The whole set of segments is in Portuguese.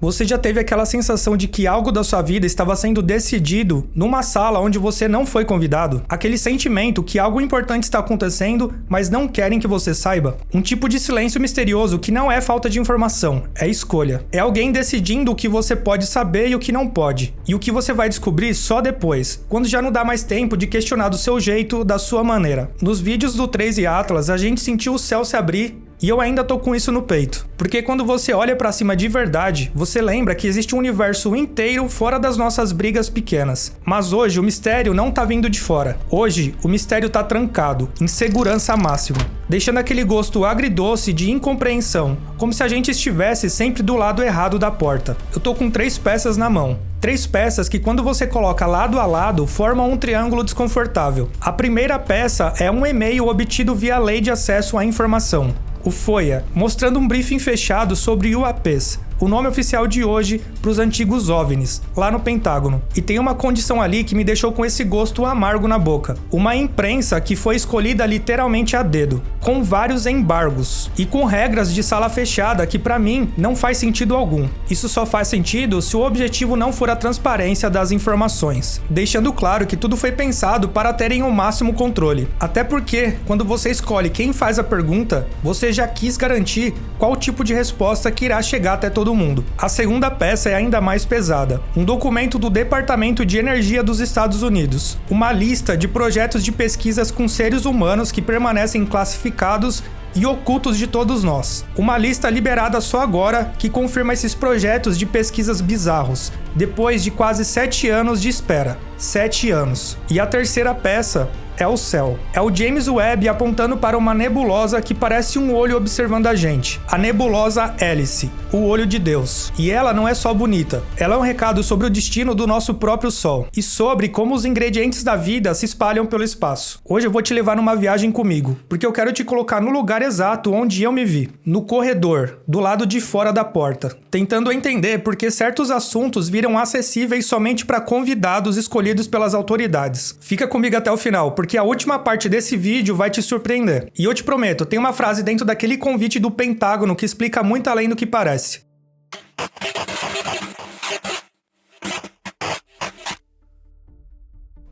Você já teve aquela sensação de que algo da sua vida estava sendo decidido numa sala onde você não foi convidado? Aquele sentimento que algo importante está acontecendo, mas não querem que você saiba? Um tipo de silêncio misterioso que não é falta de informação, é escolha. É alguém decidindo o que você pode saber e o que não pode. E o que você vai descobrir só depois, quando já não dá mais tempo de questionar do seu jeito, da sua maneira. Nos vídeos do Trace e Atlas, a gente sentiu o céu se abrir. E eu ainda tô com isso no peito. Porque quando você olha pra cima de verdade, você lembra que existe um universo inteiro fora das nossas brigas pequenas. Mas hoje o mistério não tá vindo de fora. Hoje o mistério tá trancado, em segurança máxima, deixando aquele gosto agridoce de incompreensão, como se a gente estivesse sempre do lado errado da porta. Eu tô com 3 peças na mão. 3 peças que, quando você coloca lado a lado, formam um triângulo desconfortável. A primeira peça é um e-mail obtido via Lei de Acesso à Informação, o FOIA, mostrando um briefing fechado sobre UAPs, o nome oficial de hoje para os antigos OVNIs, lá no Pentágono. E tem uma condição ali que me deixou com esse gosto amargo na boca. Uma imprensa que foi escolhida literalmente a dedo, com vários embargos e com regras de sala fechada que para mim não faz sentido algum. Isso só faz sentido se o objetivo não for a transparência das informações, deixando claro que tudo foi pensado para terem o máximo controle. Até porque, quando você escolhe quem faz a pergunta, você já quis garantir qual tipo de resposta que irá chegar até todo mundo. A segunda peça é ainda mais pesada. Um documento do Departamento de Energia dos Estados Unidos. Uma lista de projetos de pesquisas com seres humanos que permanecem classificados e ocultos de todos nós. Uma lista liberada só agora que confirma esses projetos de pesquisas bizarros, depois de quase 7 anos de espera. 7 anos. E a terceira peça é o céu. É o James Webb apontando para uma nebulosa que parece um olho observando a gente. A nebulosa Hélice, o olho de Deus. E ela não é só bonita. Ela é um recado sobre o destino do nosso próprio Sol e sobre como os ingredientes da vida se espalham pelo espaço. Hoje eu vou te levar numa viagem comigo, porque eu quero te colocar no lugar exato onde eu me vi. No corredor, do lado de fora da porta. Tentando entender por que certos assuntos viram acessíveis somente para convidados escolhidos pelas autoridades. Fica comigo até o final, porque a última parte desse vídeo vai te surpreender. E eu te prometo, tem uma frase dentro daquele convite do Pentágono que explica muito além do que parece.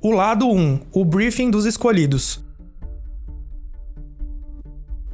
O lado 1, o briefing dos escolhidos.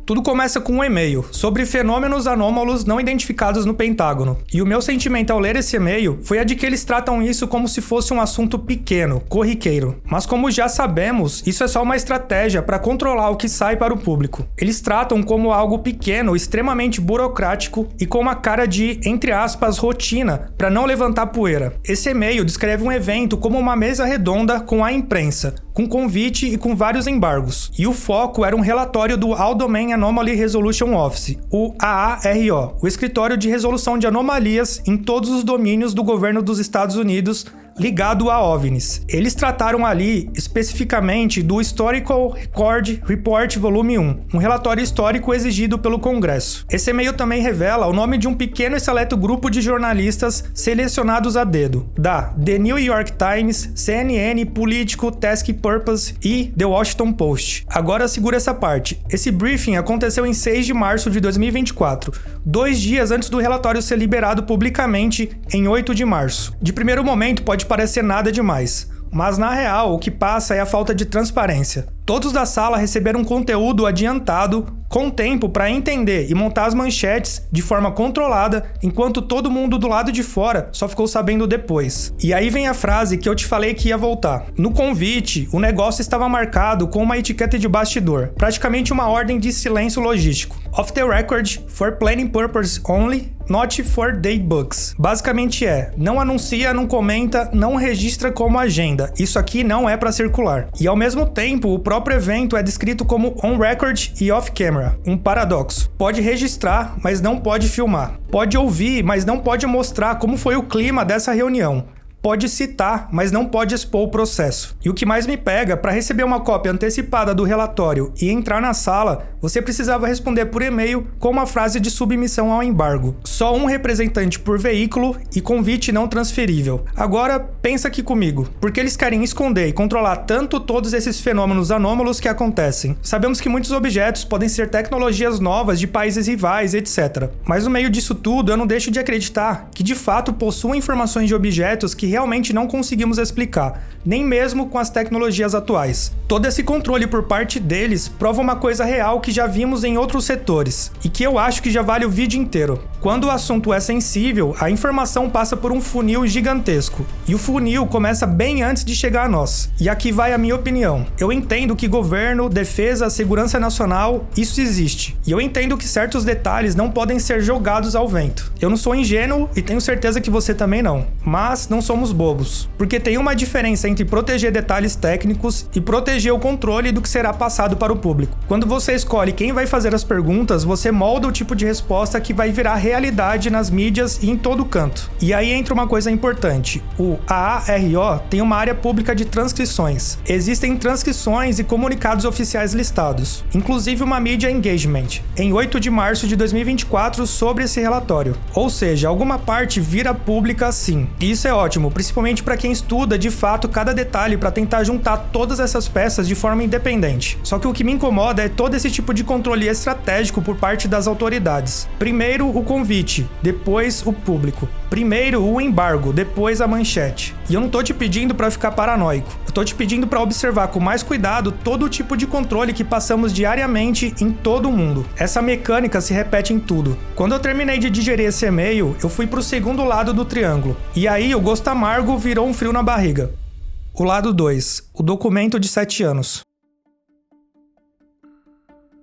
Tudo começa com um e-mail sobre fenômenos anômalos não identificados no Pentágono. E o meu sentimento ao ler esse e-mail foi a de que eles tratam isso como se fosse um assunto pequeno, corriqueiro. Mas como já sabemos, isso é só uma estratégia para controlar o que sai para o público. Eles tratam como algo pequeno, extremamente burocrático e com uma cara de, entre aspas, rotina, para não levantar poeira. Esse e-mail descreve um evento como uma mesa redonda com a imprensa, com convite e com vários embargos. E o foco era um relatório do All Domain Anomaly Resolution Office, o AARO, o escritório de resolução de anomalias em todos os domínios do governo dos Estados Unidos, ligado a OVNIs. Eles trataram ali especificamente do Historical Record Report Volume 1, um relatório histórico exigido pelo Congresso. Esse e-mail também revela o nome de um pequeno e seleto grupo de jornalistas selecionados a dedo, da The New York Times, CNN, Politico, Task Purpose e The Washington Post. Agora segura essa parte. Esse briefing aconteceu em 6 de março de 2024, 2 dias antes do relatório ser liberado publicamente em 8 de março. De primeiro momento pode parecer nada demais, mas na real o que passa é a falta de transparência. Todos da sala receberam conteúdo adiantado, com tempo para entender e montar as manchetes de forma controlada, enquanto todo mundo do lado de fora só ficou sabendo depois. E aí vem a frase que eu te falei que ia voltar. No convite, o negócio estava marcado com uma etiqueta de bastidor, praticamente uma ordem de silêncio logístico. Off the record, for planning purpose only, not for date books. Basicamente não anuncia, não comenta, não registra como agenda. Isso aqui não é para circular. E ao mesmo tempo, o próprio evento é descrito como on record e off camera. Um paradoxo. Pode registrar, mas não pode filmar. Pode ouvir, mas não pode mostrar como foi o clima dessa reunião. pode citar, mas não pode expor o processo. E o que mais me pega, para receber uma cópia antecipada do relatório e entrar na sala, você precisava responder por e-mail com uma frase de submissão ao embargo. Só um representante por veículo e convite não transferível. Agora, pensa aqui comigo. Porque eles querem esconder e controlar tanto todos esses fenômenos anômalos que acontecem. Sabemos que muitos objetos podem ser tecnologias novas de países rivais, etc. Mas no meio disso tudo, eu não deixo de acreditar que de fato possuem informações de objetos que realmente não conseguimos explicar, nem mesmo com as tecnologias atuais. Todo esse controle por parte deles prova uma coisa real que já vimos em outros setores, e que eu acho que já vale o vídeo inteiro. Quando o assunto é sensível, a informação passa por um funil gigantesco, e o funil começa bem antes de chegar a nós. E aqui vai a minha opinião. Eu entendo que governo, defesa, segurança nacional, isso existe. E eu entendo que certos detalhes não podem ser jogados ao vento. Eu não sou ingênuo e tenho certeza que você também não. Mas não somos bobos. Porque tem uma diferença entre proteger detalhes técnicos e proteger o controle do que será passado para o público. Quando você escolhe quem vai fazer as perguntas, você molda o tipo de resposta que vai virar realidade nas mídias e em todo canto. E aí entra uma coisa importante. O AARO tem uma área pública de transcrições. Existem transcrições e comunicados oficiais listados, inclusive uma Media Engagement, em 8 de março de 2024 sobre esse relatório. Ou seja, alguma parte vira pública sim. E isso é ótimo, principalmente para quem estuda de fato cada detalhe para tentar juntar todas essas peças de forma independente. Só que o que me incomoda é todo esse tipo de controle estratégico por parte das autoridades. Primeiro o convite, depois o público. Primeiro o embargo, depois a manchete. E eu não tô te pedindo para ficar paranoico. Eu tô te pedindo para observar com mais cuidado todo o tipo de controle que passamos diariamente em todo o mundo. Essa mecânica se repete em tudo. Quando eu terminei de digerir esse e-mail, eu fui pro segundo lado do triângulo. E aí o gosto amargo virou um frio na barriga. O lado 2, o documento de 7 anos.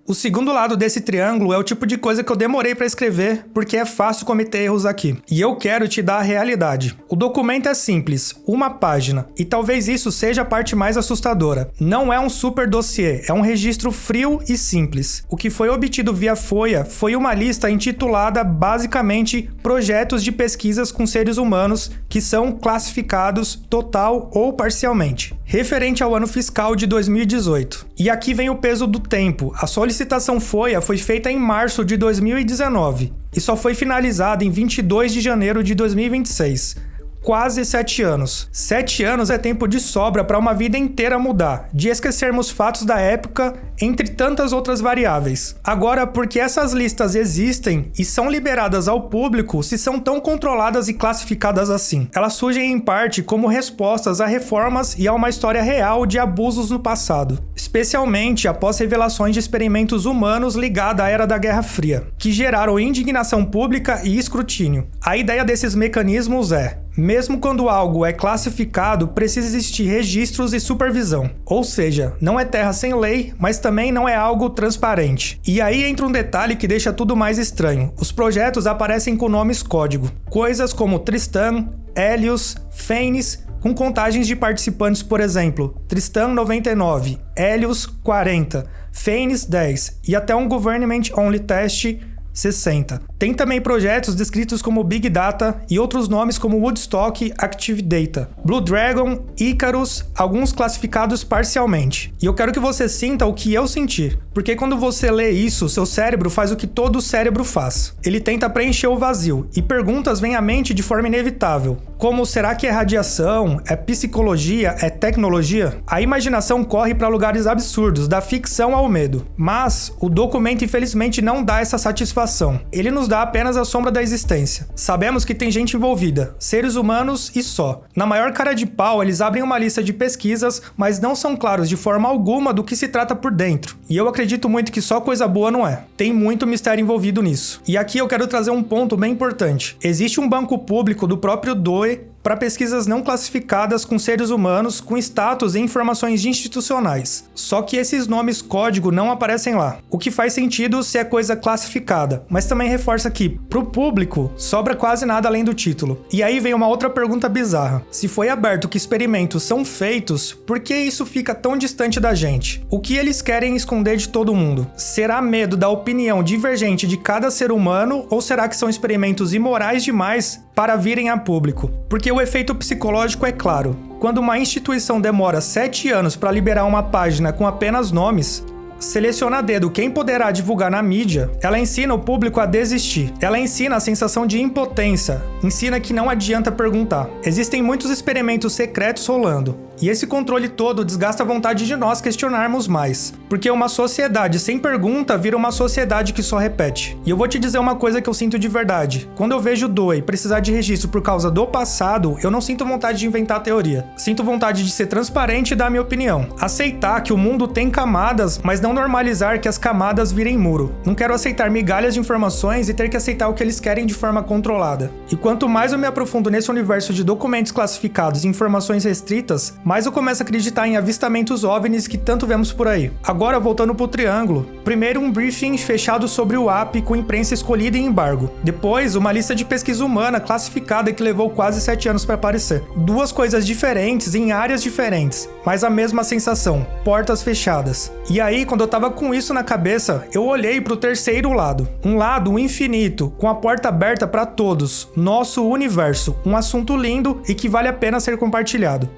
O segundo lado desse triângulo é o tipo de coisa que eu demorei para escrever porque é fácil cometer erros aqui. E eu quero te dar a realidade. O documento é simples, uma página, e talvez isso seja a parte mais assustadora. Não é um super dossiê, é um registro frio e simples. O que foi obtido via FOIA foi uma lista intitulada basicamente Projetos de Pesquisas com Seres Humanos que são classificados total ou parcialmente, referente ao ano fiscal de 2018. E aqui vem o peso do tempo. A solicitação FOIA foi feita em março de 2019 e só foi finalizada em 22 de janeiro de 2026. Quase 7 anos. 7 anos é tempo de sobra para uma vida inteira mudar, de esquecermos fatos da época, entre tantas outras variáveis. Agora, porque essas listas existem e são liberadas ao público, se são tão controladas e classificadas assim? Elas surgem em parte como respostas a reformas e a uma história real de abusos no passado, especialmente após revelações de experimentos humanos ligados à era da Guerra Fria, que geraram indignação pública e escrutínio. A ideia desses mecanismos é: mesmo quando algo é classificado, precisa existir registros e supervisão. Ou seja, não é terra sem lei, mas também não é algo transparente. E aí entra um detalhe que deixa tudo mais estranho. Os projetos aparecem com nomes código. Coisas como Tristan, Helios, Phoenix, com contagens de participantes, por exemplo, Tristan 99, Helios 40, Phoenix 10 e até um Government Only Test 60. Tem também projetos descritos como Big Data e outros nomes como Woodstock, Active Data, Blue Dragon, Icarus, alguns classificados parcialmente. E eu quero que você sinta o que eu senti, porque quando você lê isso, seu cérebro faz o que todo cérebro faz. Ele tenta preencher o vazio, e perguntas vêm à mente de forma inevitável, como será que é radiação, é psicologia, é tecnologia? A imaginação corre para lugares absurdos, da ficção ao medo. Mas o documento infelizmente não dá essa satisfação. Ele nos dá apenas a sombra da existência. Sabemos que tem gente envolvida, seres humanos e só. Na maior cara de pau, eles abrem uma lista de pesquisas, mas não são claros de forma alguma do que se trata por dentro. E eu acredito muito que só coisa boa não é. Tem muito mistério envolvido nisso. E aqui eu quero trazer um ponto bem importante. Existe um banco público do próprio DOE para pesquisas não classificadas com seres humanos com status e informações institucionais. Só que esses nomes código não aparecem lá. O que faz sentido se é coisa classificada, mas também reforça que, pro público, sobra quase nada além do título. E aí vem uma outra pergunta bizarra. Se foi aberto que experimentos são feitos, por que isso fica tão distante da gente? O que eles querem esconder de todo mundo? Será medo da opinião divergente de cada ser humano ou será que são experimentos imorais demais para virem a público? Porque o o efeito psicológico é claro. Quando uma instituição demora 7 anos para liberar uma página com apenas nomes, seleciona a dedo quem poderá divulgar na mídia, ela ensina o público a desistir. Ela ensina a sensação de impotência, ensina que não adianta perguntar. Existem muitos experimentos secretos rolando. E esse controle todo desgasta a vontade de nós questionarmos mais. Porque uma sociedade sem pergunta vira uma sociedade que só repete. E eu vou te dizer uma coisa que eu sinto de verdade. Quando eu vejo DOE precisar de registro por causa do passado, eu não sinto vontade de inventar teoria. Sinto vontade de ser transparente e dar minha opinião. Aceitar que o mundo tem camadas, mas não normalizar que as camadas virem muro. Não quero aceitar migalhas de informações e ter que aceitar o que eles querem de forma controlada. E quanto mais eu me aprofundo nesse universo de documentos classificados e informações restritas, mais eu começo a acreditar em avistamentos OVNIs que tanto vemos por aí. Agora, voltando pro triângulo. Primeiro, um briefing fechado sobre o AP com imprensa escolhida e embargo. Depois, uma lista de pesquisa humana classificada que levou quase 7 anos para aparecer. Duas coisas diferentes em áreas diferentes, mas a mesma sensação, portas fechadas. E aí, quando eu tava com isso na cabeça, eu olhei pro terceiro lado. Um lado infinito, com a porta aberta para todos. Nosso universo. Um assunto lindo e que vale a pena ser compartilhado.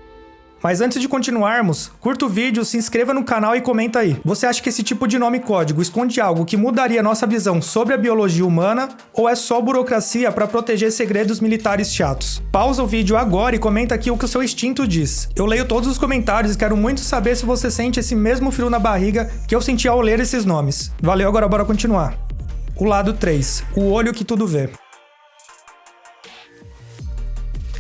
Mas antes de continuarmos, curta o vídeo, se inscreva no canal e comenta aí. Você acha que esse tipo de nome código esconde algo que mudaria nossa visão sobre a biologia humana ou é só burocracia para proteger segredos militares chatos? Pausa o vídeo agora e comenta aqui o que o seu instinto diz. Eu leio todos os comentários e quero muito saber se você sente esse mesmo frio na barriga que eu senti ao ler esses nomes. Valeu, agora bora continuar. O lado 3. O olho que tudo vê.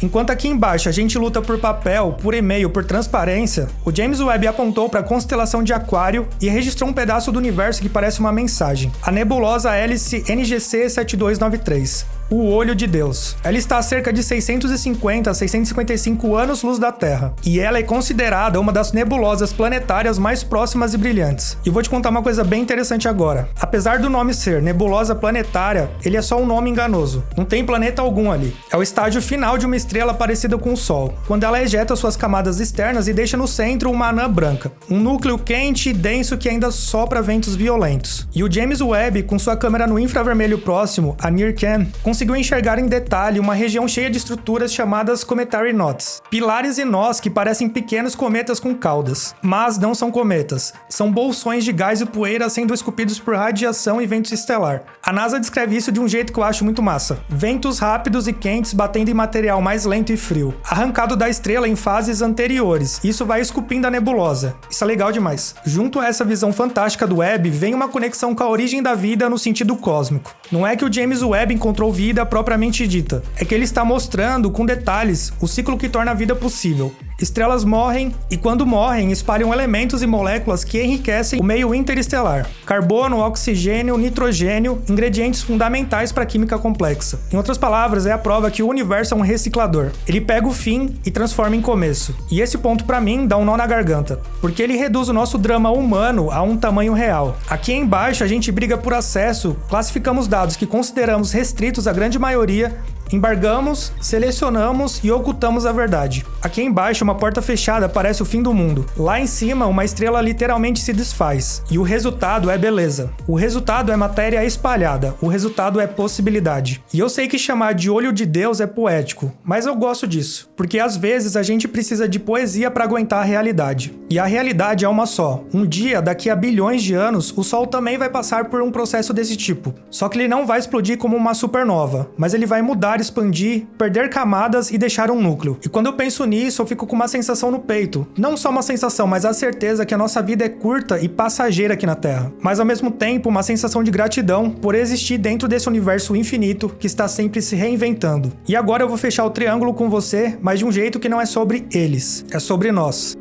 Enquanto aqui embaixo a gente luta por papel, por e-mail, por transparência, o James Webb apontou para a constelação de Aquário e registrou um pedaço do universo que parece uma mensagem. A nebulosa hélice NGC 7293. O olho de Deus. Ela está a cerca de 650 a 655 anos-luz da Terra, e ela é considerada uma das nebulosas planetárias mais próximas e brilhantes. E vou te contar uma coisa bem interessante agora. Apesar do nome ser nebulosa planetária, ele é só um nome enganoso. Não tem planeta algum ali. É o estágio final de uma estrela parecida com o Sol, quando ela ejeta suas camadas externas e deixa no centro uma anã branca. Um núcleo quente e denso que ainda sopra ventos violentos. E o James Webb, com sua câmera no infravermelho próximo, a NIRCam, conseguiu enxergar em detalhe uma região cheia de estruturas chamadas Cometary Knots. Pilares e nós que parecem pequenos cometas com caudas. Mas não são cometas. São bolsões de gás e poeira sendo esculpidos por radiação e ventos estelar. A NASA descreve isso de um jeito que eu acho muito massa. Ventos rápidos e quentes batendo em material mais lento e frio. Arrancado da estrela em fases anteriores. Isso vai esculpindo a nebulosa. Isso é legal demais. Junto a essa visão fantástica do Webb, vem uma conexão com a origem da vida no sentido cósmico. Não é que o James Webb encontrou vida propriamente dita. É que ele está mostrando com detalhes o ciclo que torna a vida possível. Estrelas morrem e quando morrem espalham elementos e moléculas que enriquecem o meio interestelar. Carbono, oxigênio, nitrogênio, ingredientes fundamentais para a química complexa. Em outras palavras, é a prova que o universo é um reciclador. Ele pega o fim e transforma em começo. E esse ponto para mim dá um nó na garganta, porque ele reduz o nosso drama humano a um tamanho real. Aqui embaixo a gente briga por acesso, classificamos dados que consideramos restritos à grande maioria, embargamos, selecionamos e ocultamos a verdade. Aqui embaixo, uma porta fechada parece o fim do mundo. Lá em cima, uma estrela literalmente se desfaz. E o resultado é beleza. O resultado é matéria espalhada. O resultado é possibilidade. E eu sei que chamar de olho de Deus é poético, mas eu gosto disso. Porque às vezes a gente precisa de poesia para aguentar a realidade. E a realidade é uma só. Um dia, daqui a bilhões de anos, o Sol também vai passar por um processo desse tipo. Só que ele não vai explodir como uma supernova, mas ele vai mudar, expandir, perder camadas e deixar um núcleo. E quando eu penso nisso, eu fico com uma sensação no peito. Não só uma sensação, mas a certeza que a nossa vida é curta e passageira aqui na Terra. Mas ao mesmo tempo, uma sensação de gratidão por existir dentro desse universo infinito que está sempre se reinventando. E agora eu vou fechar o triângulo com você, mas de um jeito que não é sobre eles, é sobre nós.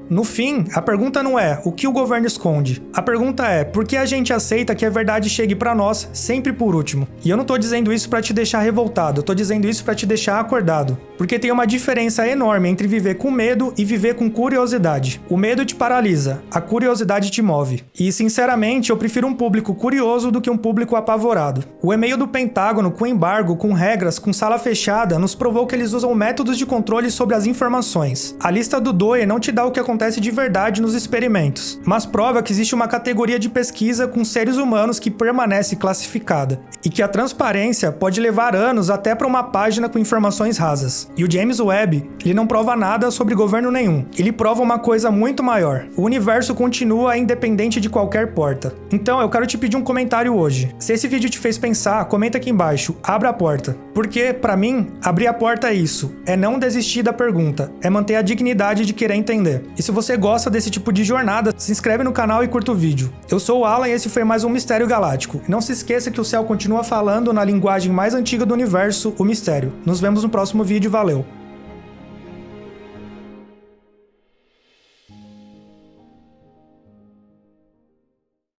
No fim, a pergunta não é o que o governo esconde. A pergunta é por que a gente aceita que a verdade chegue pra nós sempre por último. E eu não tô dizendo isso pra te deixar revoltado, eu tô dizendo isso pra te deixar acordado. Porque tem uma diferença enorme entre viver com medo e viver com curiosidade. O medo te paralisa, a curiosidade te move. E sinceramente, eu prefiro um público curioso do que um público apavorado. O e-mail do Pentágono com embargo, com regras, com sala fechada, nos provou que eles usam métodos de controle sobre as informações. A lista do DOE não te dá o que acontece acontece de verdade nos experimentos, mas prova que existe uma categoria de pesquisa com seres humanos que permanece classificada, e que a transparência pode levar anos até para uma página com informações rasas. E o James Webb, ele não prova nada sobre governo nenhum, ele prova uma coisa muito maior: o universo continua independente de qualquer porta. Então eu quero te pedir um comentário hoje. Se esse vídeo te fez pensar, comenta aqui embaixo, abra a porta. Porque, pra mim, abrir a porta é isso, é não desistir da pergunta, é manter a dignidade de querer entender. E se você gosta desse tipo de jornada, se inscreve no canal e curta o vídeo. Eu sou o Alan e esse foi mais um Mistério Galáctico. Não se esqueça que o céu continua falando na linguagem mais antiga do universo, o mistério. Nos vemos no próximo vídeo, valeu!